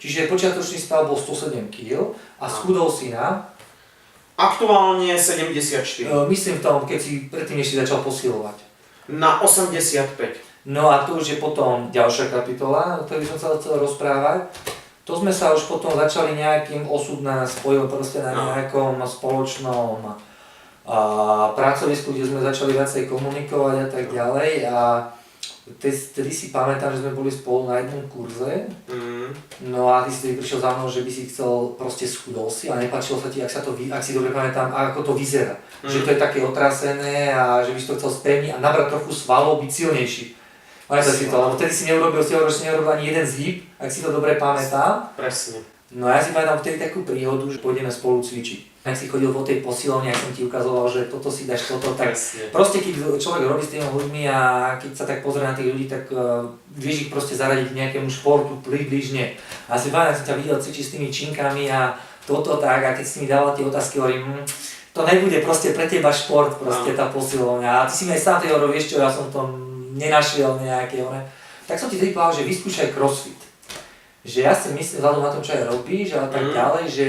Čiže počiatočný stav bol 107 kg a schudol si na? Aktuálne 74. Myslím v tom, keď si predtým ešte začal posilovať. Na 85. No a to už je potom ďalšia kapitola, o ktorej som sa chcel rozprávať. To sme sa už potom začali nejakým osud nás spojil proste na nejakom spoločnom pracovisku, kde sme začali viacej komunikovať a tak ďalej. A tedy si pamätám, že sme boli spolu na jednom kurze. No a ty si prišiel za mnou, že by si chcel, proste schudol si a nepáčilo sa ti, ak si dobre pamätám, ako to vyzerá. Že to je také otrasené a že by si to chcel spevniť a nabrať trochu svalov, byť silnejší. Pamätáš si to, lebo vtedy si neurobil ani jeden zhyb, ak si to dobre pamätám. Presne. No a ja si pamätám vtedy takú príhodu, že pôjdeme spolu cvičiť. Ak si chodil po tej posilovni, ak som ti ukazoval, že toto si dáš, toto, tak proste keď človek robí s tými ľuďmi a keď sa tak pozrie na tých ľudí, tak vieš ich proste zaradiť k nejakému športu približne. A si pamätám, som ťa videl cvičiť s tými činkami a toto tak, a keď si mi dával tie otázky, hovorím, to nebude proste pre teba šport, proste tá posilovňa. A ty si mi aj sám tej hovoril, vieš čo, ja som to nenašiel nejaké, tak som ti tedy povedal, že vyskúšaj crossfit. Že ja si myslím, vzhľadom na to, čo aj robíš a tak ďalej, že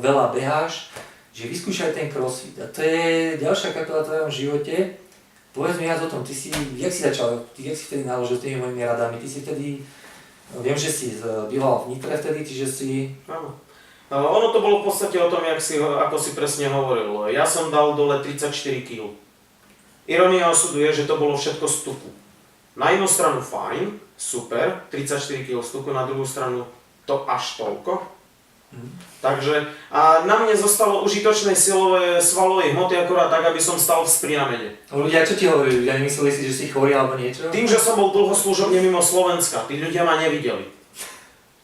veľa beháš, že vyskúšaj ten crossfit. A to je ďalšia kapitola v tvojom živote. Povedz mi viac o tom, jak si vtedy naložil s tými mojimi radami? Ty si vtedy, viem, že si býval v Nitre vtedy, čiže si... Áno. Ono to bolo v podstate o tom, ako si presne hovoril. Ja som dal dole 34 kg. Irónia osudu je, že to bolo všetko z tuku. Na jednu stranu fajn, super, 34 kg z tuku, na druhú stranu to až toľko. Takže a na mne zostalo užitočné silové svalové hmoty akorát tak, aby som stal v spriamene. Ľudia, čo ti hovorili? Ľudia nemysleli si, že si chorý alebo niečo? Tým, že som bol dlho služobne mimo Slovenska, tí ľudia ma nevideli.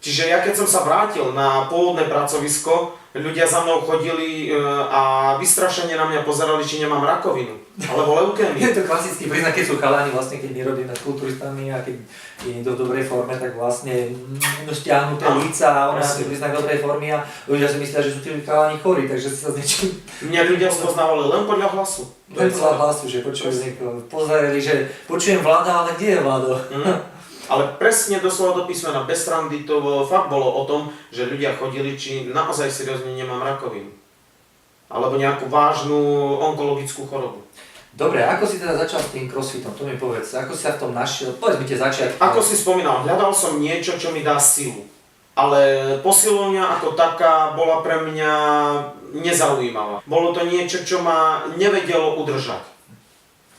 Čiže ja keď som sa vrátil na pôvodné pracovisko, ľudia za mnou chodili a vystrašene na mňa pozerali, či nemám rakovinu alebo leukémiu. Je to klasický príznak, keď sú chalani, vlastne, keď nerobí nad kulturistami a keď je niekto v dobrej forme, tak vlastne stiahnuté líca a ona je príznak dobrej formy a ľudia si myslia, že sú tí chalani chorí, takže si sa z niečím... Mňa ľudia spoznávali len podľa hlasu. Len podľa hlasu, že počujem niekoho, pozerali, že počujem Vlada, ale kde je Vlado? Ale presne doslova do písmena, bez srandy, to fakt bolo o tom, že ľudia chodili, či naozaj seriózne nemám rakovinu. Alebo nejakú vážnu onkologickú chorobu. Dobre, ako si teda začal s tým crossfitom? To mi povedz, ako si sa v tom našiel? Povedz mi tie začiatky. Ako si spomínal, hľadal som niečo, čo mi dá silu. Ale posilovňa ako taká bola pre mňa nezaujímavá. Bolo to niečo, čo ma nevedelo udržať.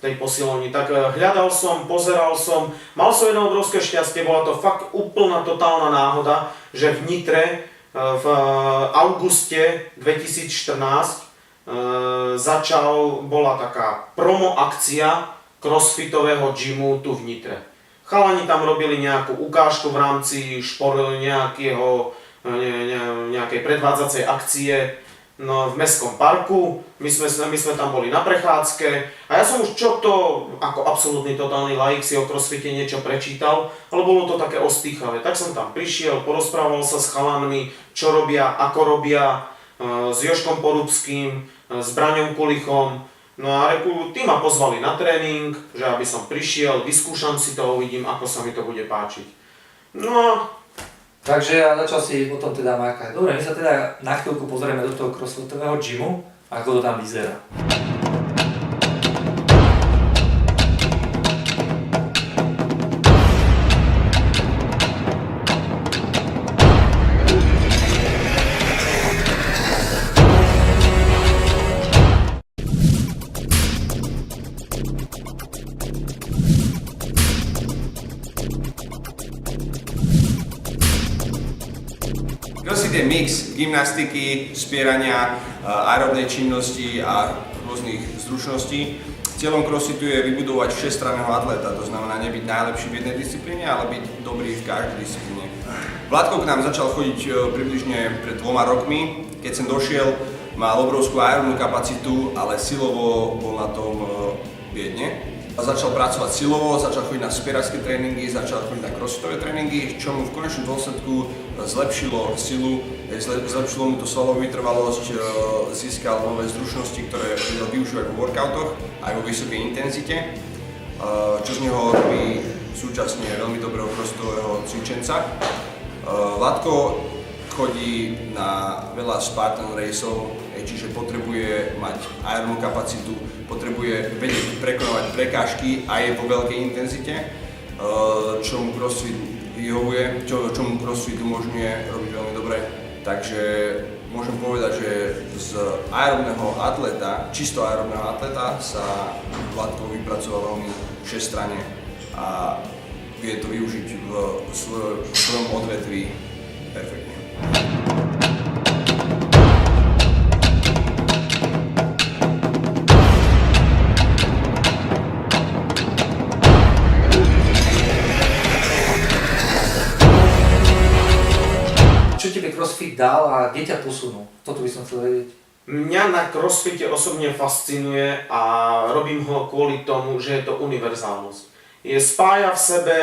Tej posilovni, tak hľadal som, pozeral som, mal som jedno obrovské šťastie, bola to fakt úplná totálna náhoda, že v Nitre v auguste 2014 bola taká promo akcia crossfitového gymu tu v Nitre. Chalani tam robili nejakú ukážku v rámci nejakej predvádzacej akcie. No, v mestskom parku, my sme tam boli na prechádzke a ja som už ako absolútny totálny laik si o crossfite niečo prečítal, ale bolo to také ostýchavé. Tak som tam prišiel, porozprával sa s chalanmi, čo robia, ako robia, s Jožkom Porubským, s Braňom Kulichom. No a tí ma pozvali na tréning, že aby som prišiel, vyskúšam si to, uvidím, ako sa mi to bude páčiť. No takže ja začal si potom teda mákať. Dobre, my sa teda na chvíľku pozrieme do toho crossfitového gymu, ako to tam vyzerá. CrossFit je mix gymnastiky, spierania, aerobnej činnosti a rôznych zručností. Cieľom CrossFitu je vybudovať všestranného atleta, to znamená nebyť najlepší v jednej disciplíne, ale byť dobrý v každej disciplíne. Vládko k nám začal chodiť približne pred 2 rokmi. Keď som došiel, mal obrovskú aerobnú kapacitu, ale silovo bol na tom biedne. Začal pracovať silovo, začal chodiť na spieračské tréningy, začal chodiť na crossfitové tréningy, čo mu v konečnom dôsledku zlepšilo silu, zlepšilo mu to svalovú vytrvalosť, získal nové zručnosti, ktoré vedel využívať vo workoutoch aj vo vysokej intenzite, čo z neho robí súčasne veľmi dobrého crossfitového cvičenca. Vladko chodí na veľa Spartan raceov, čiže potrebuje mať aeróbnu kapacitu, potrebuje vedieť prekonávať prekážky a je vo veľkej intenzite, čo mu CrossFit vyhovuje, čo mu CrossFit umožňuje robiť veľmi dobre. Takže môžem povedať, že z aerobného atleta, čisto aerobného atleta sa Vladko vypracoval veľmi všestranne a vie to využiť v svojom odvetví perfektne. Čo tebe CrossFit dal a kde ťa posunul? Toto by som chcel vedieť. Mňa na CrossFite osobne fascinuje a robím ho kvôli tomu, že je to univerzálnosť. Spája v sebe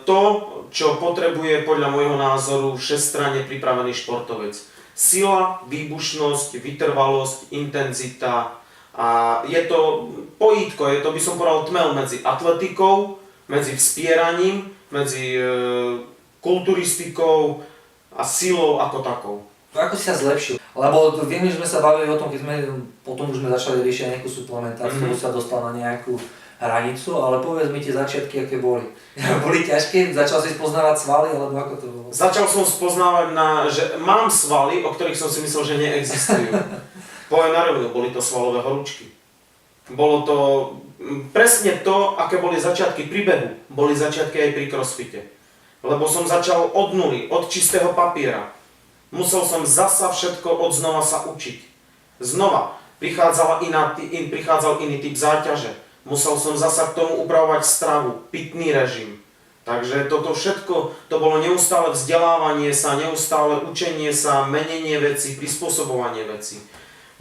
to, čo potrebuje podľa môjho názoru všestranne pripravený športovec. Sila, výbušnosť, vytrvalosť, intenzita a je to pojítko, je to by som povedal tmel medzi atletikou, medzi vspieraním, medzi kulturistikou a silou ako takou. Ako si sa zlepšil? Lebo viem, že sme sa bavili o tom, keď sme potom už sme začali riešiť nejakú suplementáciu, už sa dostal na nejakú hranicu, ale povedz mi tie začiatky, aké boli. Boli ťažké? Začal si spoznávať svaly, alebo ako to bolo? Začal som spoznávať, že mám svaly, o ktorých som si myslel, že neexistujú. Poviem na rovinu, boli to svalové horúčky. Bolo to presne to, aké boli začiatky pri behu, boli začiatky aj pri crossfite. Lebo som začal od nuly, od čistého papiera. Musel som zasa všetko od znova sa učiť. Znova prichádzal iný typ záťaže. Musel som zasa k tomu upravovať stravu, pitný režim. Takže toto všetko, to bolo neustále vzdelávanie sa, neustále učenie sa, menenie vecí, prispôsobovanie vecí.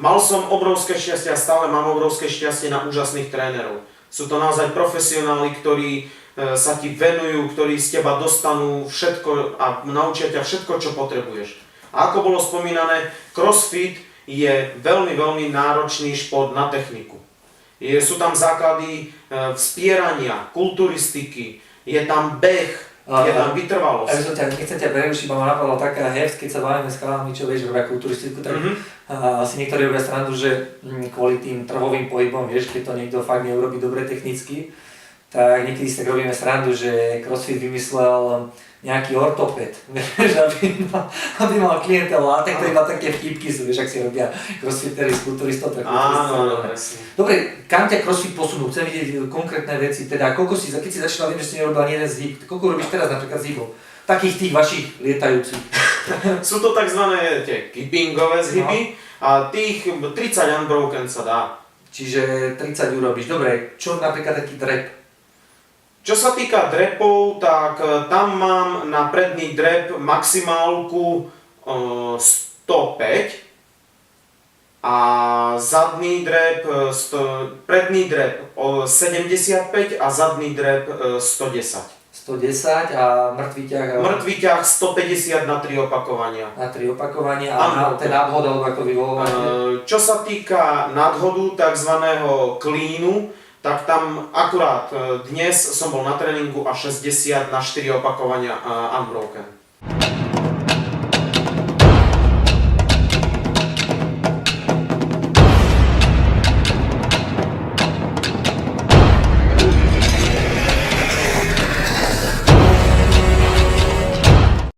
Mal som obrovské šťastie a stále mám obrovské šťastie na úžasných trénerov. Sú to naozaj profesionáli, ktorí sa ti venujú, ktorí z teba dostanú všetko a naučia ťa všetko, čo potrebuješ. A ako bolo spomínané, CrossFit je veľmi, veľmi náročný šport na techniku. Sú tam základy vspierania, kulturistiky, je tam beh, je tam vytrvalosť. Nechcem ťa prerušiť, ma napadla taká herc, keď sa bavíme s chalami, čo vieš, robia kulturistiku, tak asi niektorí robia srandu, že kvôli tým trhovým pohybom, vieš, keď to niekto fakt neurobí dobre technicky, tak niekedy si tak robíme srandu, že CrossFit vymyslel nejaký ortoped, vieš, aby mal klientelu, a tak to iba také vtipky sú, vieš, ak si robia crossfitery s kulturistov, tak áno, dobre, kam ťa CrossFit posunú? Chcem vidieť konkrétne veci, teda koľko si, keď si začínal, viem, že si nerobil ani jeden zhyb, koľko robíš teraz napríklad zhybov? Takých tých vašich lietajúcich. Sú to takzvané tie keepingové zhyby a tých 30 unbroken sa dá. Čiže 30 urobíš, dobre, čo napríklad taký drep? Čo sa týka drepov, tak tam mám na predný drep maximálku 105 a zadný drep, predný drep 75 a zadný drep 110. 110 a mŕtvý ťah? Mŕtvý ťah 150 na 3 opakovania. Na 3 opakovania a ten nadhod, alebo ako vyvolávate? Čo sa týka nadhodu, takzvaného cleanu, tak tam akurát dnes som bol na tréningu a 60 na 4 opakovania unbroken.